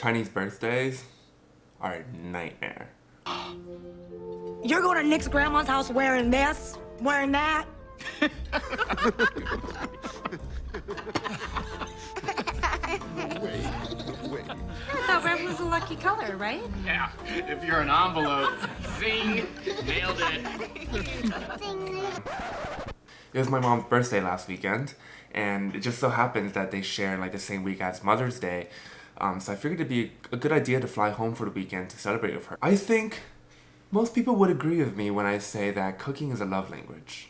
Chinese birthdays are a nightmare. You're going to Nick's grandma's house wearing this? Wearing that? Wait. I thought red was a lucky color, right? Yeah, if you're an envelope. Zing! Nailed it. It was my mom's birthday last weekend, and it just so happens that they share like the same week as Mother's Day. So I figured it'd be a good idea to fly home for the weekend to celebrate with her. I think most people would agree with me when I say that cooking is a love language,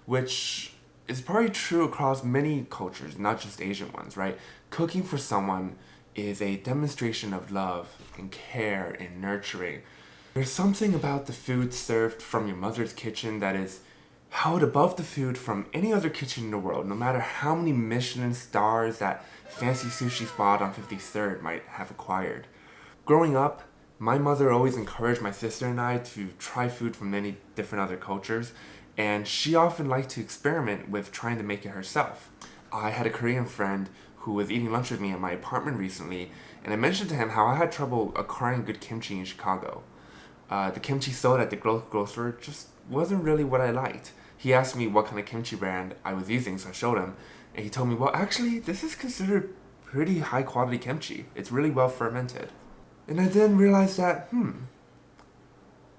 which is probably true across many cultures, not just Asian ones, right? Cooking for someone is a demonstration of love and care and nurturing. There's something about the food served from your mother's kitchen that is held above the food from any other kitchen in the world, no matter how many Michelin stars that fancy sushi spot on 53rd might have acquired. Growing up, my mother always encouraged my sister and I to try food from many different other cultures, and she often liked to experiment with trying to make it herself. I had a Korean friend who was eating lunch with me at my apartment recently, and I mentioned to him how I had trouble acquiring good kimchi in Chicago. The kimchi sold at the grocery just wasn't really what I liked. He asked me what kind of kimchi brand I was using, so I showed him, and he told me, well, actually, this is considered pretty high quality kimchi. It's really well fermented. And I then realized that,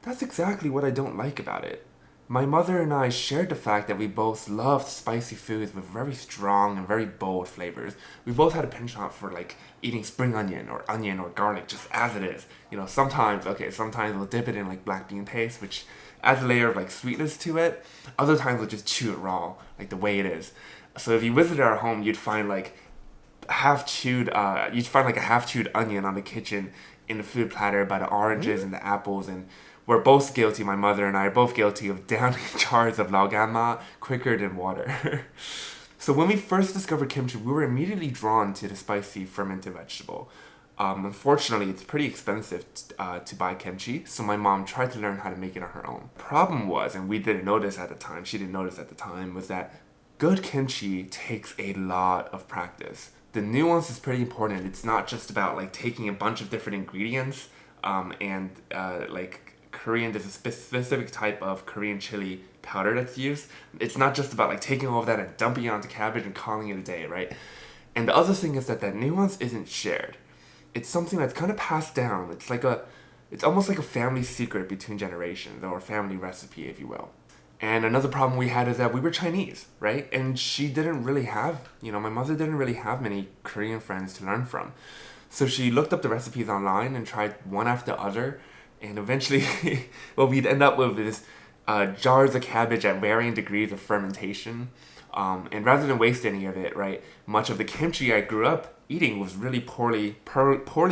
that's exactly what I don't like about it. My mother and I shared the fact that we both loved spicy foods with very strong and very bold flavors. We both had a penchant for like eating spring onion or garlic just as it is. You know, sometimes we'll dip it in like black bean paste, which adds a layer of like sweetness to it. Other times we'll just chew it raw, like the way it is. So if you visited our home, you'd find like a half chewed onion on the kitchen in the food platter by the oranges and the apples, and we're both guilty, my mother and I are both guilty of downing jars of laogamma quicker than water. So when we first discovered kimchi, we were immediately drawn to the spicy fermented vegetable. Unfortunately, it's pretty expensive to buy kimchi, so my mom tried to learn how to make it on her own. Problem was, and we didn't notice at the time, she didn't notice at the time, was that good kimchi takes a lot of practice. The nuance is pretty important. It's not just about like taking a bunch of different ingredients there's a specific type of Korean chili powder that's used. It's not just about like taking all of that and dumping it onto cabbage and calling it a day, right? And the other thing is that nuance isn't shared. It's something that's kind of passed down. It's almost like a family secret between generations, or a family recipe, if you will. And another problem we had is that we were Chinese, right? And she didn't really have, my mother didn't really have many Korean friends to learn from. So she looked up the recipes online and tried one after the other. And eventually, we'd end up with this jars of cabbage at varying degrees of fermentation. And rather than waste any of it, right, much of the kimchi I grew up eating was really poorly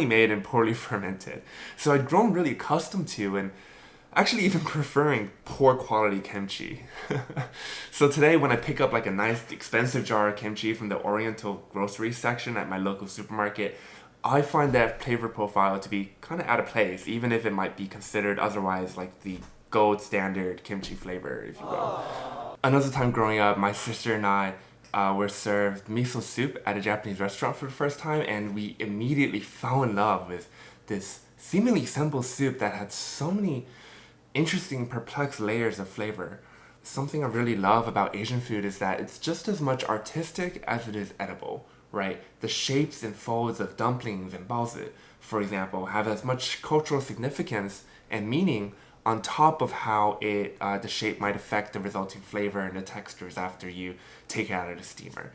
made and poorly fermented. So I'd grown really accustomed to and actually even preferring poor quality kimchi. So today when I pick up like a nice expensive jar of kimchi from the Oriental grocery section at my local supermarket, I find that flavor profile to be kind of out of place, even if it might be considered otherwise like the gold standard kimchi flavor, if you will. Another time growing up, my sister and I were served miso soup at a Japanese restaurant for the first time, and we immediately fell in love with this seemingly simple soup that had so many interesting, perplexed layers of flavor. Something I really love about Asian food is that it's just as much artistic as it is edible, right? The shapes and folds of dumplings and baozi, for example, have as much cultural significance and meaning on top of how the shape might affect the resulting flavor and the textures after you take it out of the steamer.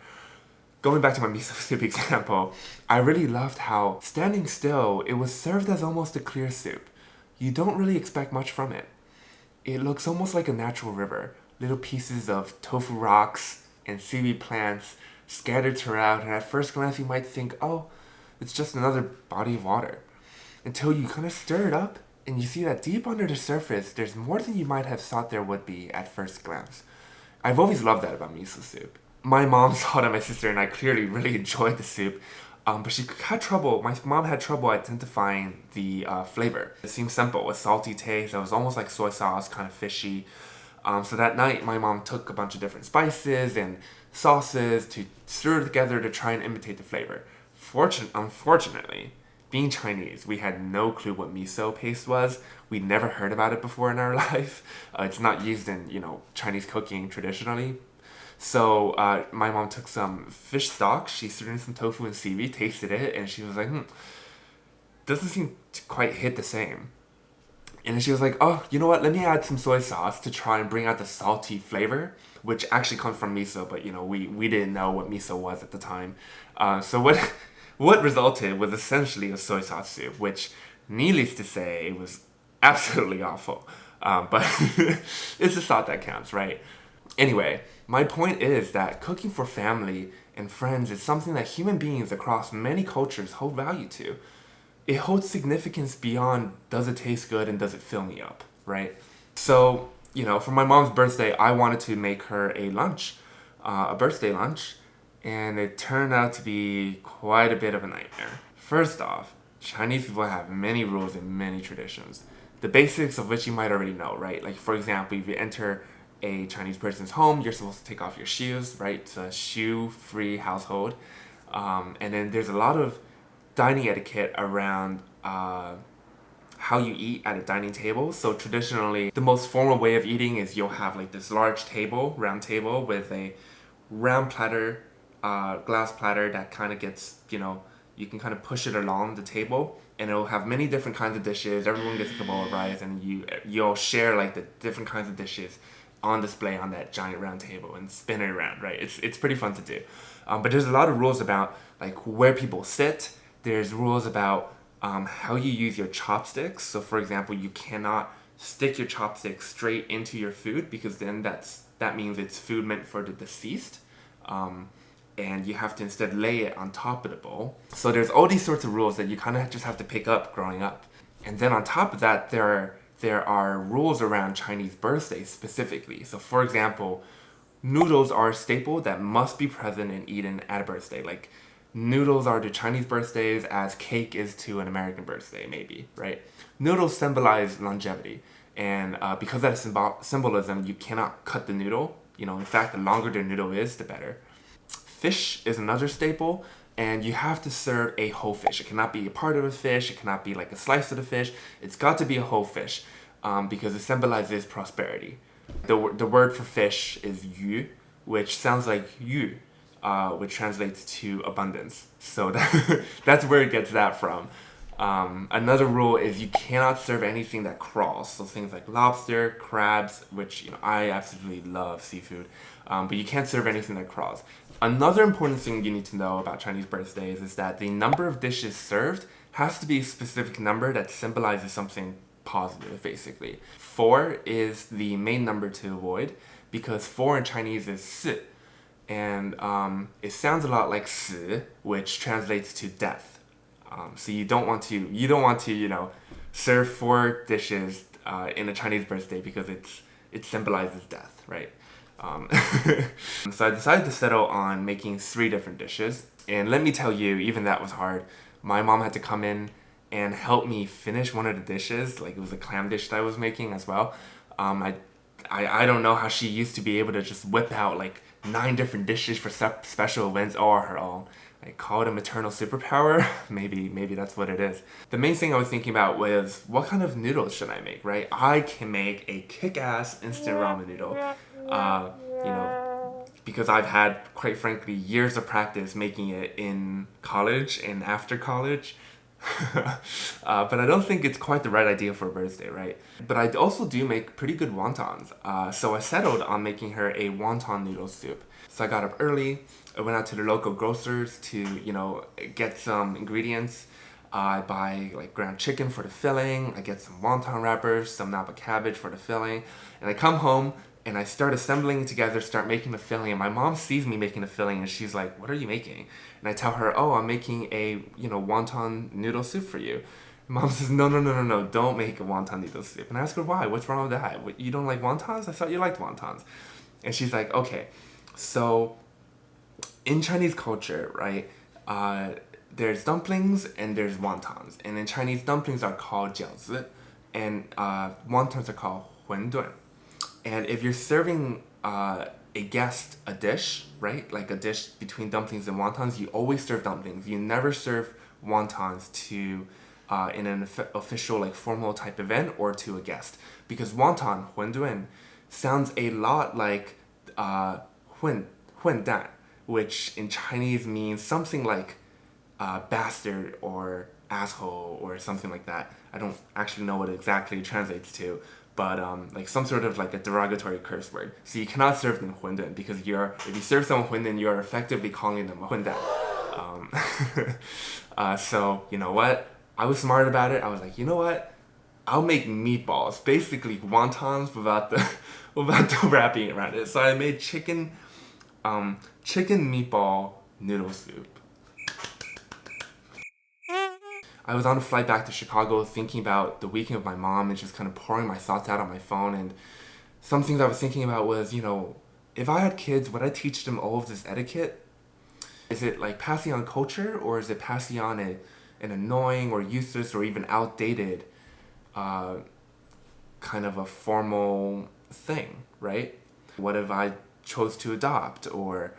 Going back to my miso soup example, I really loved how, standing still, it was served as almost a clear soup. You don't really expect much from it. It looks almost like a natural river. Little pieces of tofu rocks and seaweed plants scattered throughout, and at first glance you might think, oh, it's just another body of water. Until you kind of stir it up, and you see that deep under the surface, there's more than you might have thought there would be at first glance. I've always loved that about miso soup. My mom saw that my sister and I clearly really enjoyed the soup, but my mom had trouble identifying the flavor. It seemed simple, a salty taste that was almost like soy sauce, kind of fishy. So that night, my mom took a bunch of different spices and sauces to stir together to try and imitate the flavor. Unfortunately, being Chinese, we had no clue what miso paste was. We'd never heard about it before in our life. It's not used in, Chinese cooking traditionally. So my mom took some fish stock, she threw in some tofu and seaweed, tasted it, and she was like, doesn't seem to quite hit the same. And then she was like, oh, you know what, let me add some soy sauce to try and bring out the salty flavor, which actually comes from miso, but we didn't know what miso was at the time. So what resulted was essentially a soy sauce soup, which, needless to say, it was absolutely awful. But it's the thought that counts, right? Anyway, my point is that cooking for family and friends is something that human beings across many cultures hold value to. It holds significance beyond does it taste good and does it fill me up, right? So, for my mom's birthday, I wanted to make her a lunch, a birthday lunch, and it turned out to be quite a bit of a nightmare. First off, Chinese people have many rules and many traditions, the basics of which you might already know, right? Like, for example, if you enter a Chinese person's home, you're supposed to take off your shoes, right? It's a shoe-free household. And then there's a lot of dining etiquette around how you eat at a dining table. So traditionally, the most formal way of eating is you'll have like this large table, round table, with a round platter, glass platter that kind of gets, you can kind of push it along the table, and it'll have many different kinds of dishes. Everyone gets a bowl of rice, and you'll share like the different kinds of dishes on display on that giant round table and spin it around, right? It's pretty fun to do. But there's a lot of rules about like where people sit. There's rules about how you use your chopsticks. So for example, you cannot stick your chopsticks straight into your food, because then that means it's food meant for the deceased. And you have to instead lay it on top of the bowl. So there's all these sorts of rules that you kind of just have to pick up growing up. And then on top of that, there are rules around Chinese birthdays specifically. So for example, noodles are a staple that must be present and eaten at a birthday. Like, noodles are to Chinese birthdays as cake is to an American birthday, maybe, right? Noodles symbolize longevity. And because of that symbolism, you cannot cut the noodle. In fact, the longer the noodle is, the better. Fish is another staple, and you have to serve a whole fish. It cannot be a part of a fish. It cannot be like a slice of the fish. It's got to be a whole fish, because it symbolizes prosperity. The word for fish is yu, which sounds like yu, which translates to abundance. So that's where it gets that from. Another rule is you cannot serve anything that crawls. So things like lobster, crabs, which I absolutely love seafood, but you can't serve anything that crawls. Another important thing you need to know about Chinese birthdays is that the number of dishes served has to be a specific number that symbolizes something positive, basically. 4 is the main number to avoid, because 4 in Chinese is si, and it sounds a lot like si, which translates to death. So you don't want to serve 4 dishes in a Chinese birthday, because it symbolizes death, right? So I decided to settle on making 3 different dishes, and let me tell you, even that was hard. My mom had to come in and help me finish one of the dishes. Like, it was a clam dish that I was making as well. I don't know how she used to be able to just whip out like 9 different dishes for special events all her own. I call it a maternal superpower. Maybe that's what it is. The main thing I was thinking about was, what kind of noodles should I make, right? I can make a kick-ass instant ramen noodle. Because I've had, quite frankly, years of practice making it in college and after college. But I don't think it's quite the right idea for a birthday, right? But I also do make pretty good wontons. So I settled on making her a wonton noodle soup. So I got up early. I went out to the local grocers to, get some ingredients. I buy like ground chicken for the filling. I get some wonton wrappers, some napa cabbage for the filling. And I come home and I start assembling it together, start making the filling. And my mom sees me making the filling and she's like, what are you making? And I tell her, oh, I'm making a, wonton noodle soup for you. And Mom says, no, don't make a wonton noodle soup. And I ask her, why? What's wrong with that? What, you don't like wontons? I thought you liked wontons. And she's like, okay, so in Chinese culture, right, there's dumplings and there's wontons. And in Chinese, dumplings are called jiaozi, and wontons are called huandun. And if you're serving a guest a dish, right, like a dish between dumplings and wontons, you always serve dumplings. You never serve wontons to in an official like formal type event or to a guest, because wonton 馄饨 sounds a lot like 混蛋, which in Chinese means something like bastard or asshole or something like that. I don't actually know what it exactly translates to, but like some sort of like a derogatory curse word. So you cannot serve them 馄饨 because if you serve someone 馄饨, you're effectively calling them a 混蛋. So you know what? I was smart about it. I was like, you know what? I'll make meatballs, basically wontons without the wrapping around it. So I made chicken meatball noodle soup. I was on a flight back to Chicago thinking about the weekend with my mom and just kind of pouring my thoughts out on my phone. And some things I was thinking about was, you know, if I had kids, would I teach them all of this etiquette? Is it like passing on culture, or is it passing on an annoying or useless or even outdated kind of a formal thing, right? What if I chose to adopt or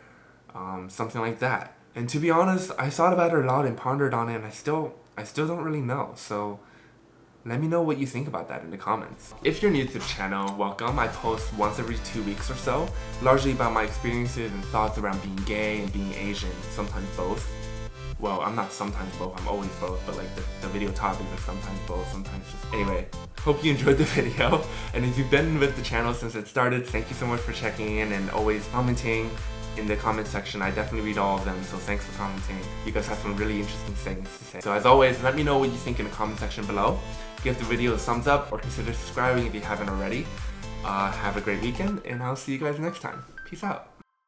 something like that? And to be honest, I thought about it a lot and pondered on it, and I still don't really know. So let me know what you think about that in the comments. If you're new to the channel, welcome. I post once every 2 weeks or so, largely about my experiences and thoughts around being gay and being Asian, sometimes both. Well, I'm not sometimes both, I'm always both, but like the video topics are sometimes both, sometimes just... Anyway, hope you enjoyed the video, and if you've been with the channel since it started, thank you so much for checking in and always commenting in the comment section. I definitely read all of them, so thanks for commenting. You guys have some really interesting things to say. So as always, let me know what you think in the comment section below. Give the video a thumbs up or consider subscribing if you haven't already. Have a great weekend, and I'll see you guys next time. Peace out.